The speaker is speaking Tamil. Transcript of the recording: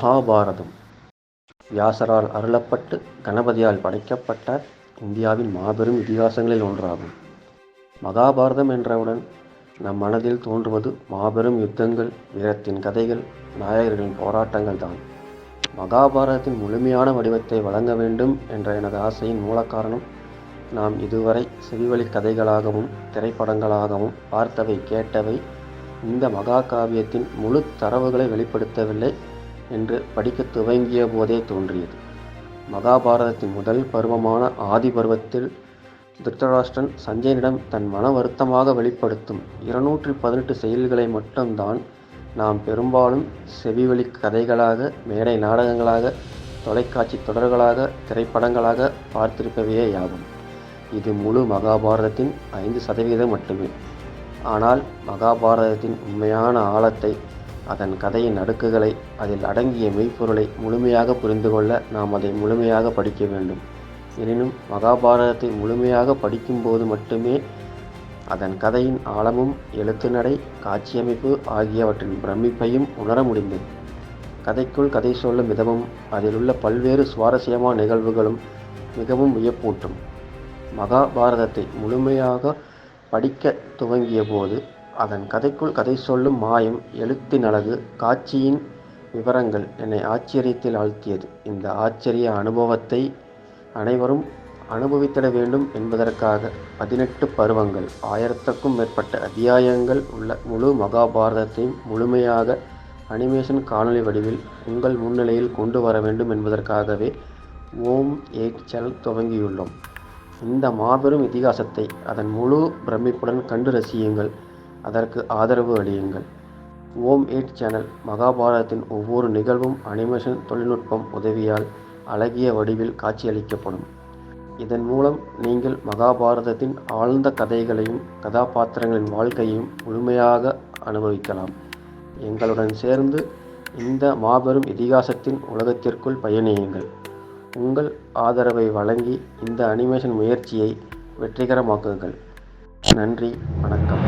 மகாபாரதம் வியாசரால் அருளப்பட்டு கணபதியால் படைக்கப்பட்ட இந்தியாவின் மாபெரும் இதிகாசங்களில் ஒன்றாகும். மகாபாரதம் என்றவுடன் நம் மனதில் தோன்றுவது மாபெரும் யுத்தங்கள், வீரத்தின் கதைகள், நாயகர்களின் போராட்டங்கள் தான். மகாபாரதத்தின் முழுமையான வடிவத்தை வழங்க வேண்டும் என்ற எனது ஆசையின் மூல காரணம், நாம் இதுவரை செவிவழி கதைகளாகவும் திரைப்படங்களாகவும் பார்த்தவை கேட்டவை இந்த மகாகாவியத்தின் முழு தரவுகளை வெளிப்படுத்தவில்லை என்று படிக்க துவங்கிய போதே தோன்றியது. மகாபாரதத்தின் முதல் பருவமான ஆதி பருவத்தில் திருதராஷ்டிரன் சஞ்சயனிடம் தன் மன வருத்தமாக வெளிப்படுத்தும் 218 செயல்களை மட்டும்தான் நாம் பெரும்பாலும் செவிவழி கதைகளாக, மேடை நாடகங்களாக, தொலைக்காட்சி தொடர்களாக, திரைப்படங்களாக பார்த்திருப்பவையாகும். இது முழு மகாபாரதத்தின் 5% மட்டுமே. ஆனால் மகாபாரதத்தின் உண்மையான ஆழத்தை, அதன் கதையின் அடுக்குகளை, அதில் அடங்கிய மெய்ப்பொருளை முழுமையாக புரிந்து கொள்ள நாம் அதை முழுமையாக படிக்க வேண்டும். எனினும் மகாபாரதத்தை முழுமையாக படிக்கும்போது மட்டுமே அதன் கதையின் ஆழமும், எழுத்து நடை, காட்சியமைப்பு ஆகியவற்றின் பிரமிப்பையும் உணர முடிந்தது. கதைக்குள் கதை சொல்லும் விதமும், அதிலுள்ள பல்வேறு சுவாரஸ்யமான நிகழ்வுகளும் மிகவும் வியப்பூட்டும். மகாபாரதத்தை முழுமையாக படிக்க துவங்கிய போது அதன் கதைக்குள் கதை சொல்லும் மாயம், எழுத்தின் அழகு, காட்சியின் விவரங்கள் என்னை ஆச்சரியத்தில் ஆழ்த்தியது. இந்த ஆச்சரிய அனுபவத்தை அனைவரும் அனுபவித்திட வேண்டும் என்பதற்காக 18 பருவங்கள், 1000க்கும் மேற்பட்ட அத்தியாயங்கள் உள்ள முழு மகாபாரதத்தையும் முழுமையாக அனிமேஷன் காணொளி வடிவில் உங்கள் முன்னிலையில் கொண்டு வர வேண்டும் என்பதற்காகவே ஓம் 8 சேனல் துவங்கியுள்ளோம். இந்த மாபெரும் இதிகாசத்தை அதன் முழு பிரமிப்புடன் கண்டு ரசியுங்கள். அதற்கு ஆதரவு அளியுங்கள். ஓம் 8 சேனல் மகாபாரதத்தின் ஒவ்வொரு நிகழ்வும் அனிமேஷன் தொழில்நுட்பம் உதவியால் அழகிய வடிவில் காட்சியளிக்கப்படும். இதன் மூலம் நீங்கள் மகாபாரதத்தின் ஆழ்ந்த கதைகளையும் கதாபாத்திரங்களின் வாழ்க்கையையும் முழுமையாக அனுபவிக்கலாம். எங்களுடன் சேர்ந்து இந்த மாபெரும் இதிகாசத்தின் உலகத்திற்குள் பயணியுங்கள். உங்கள் ஆதரவை வழங்கி இந்த அனிமேஷன் முயற்சியை வெற்றிகரமாக்குங்கள். நன்றி, வணக்கம்.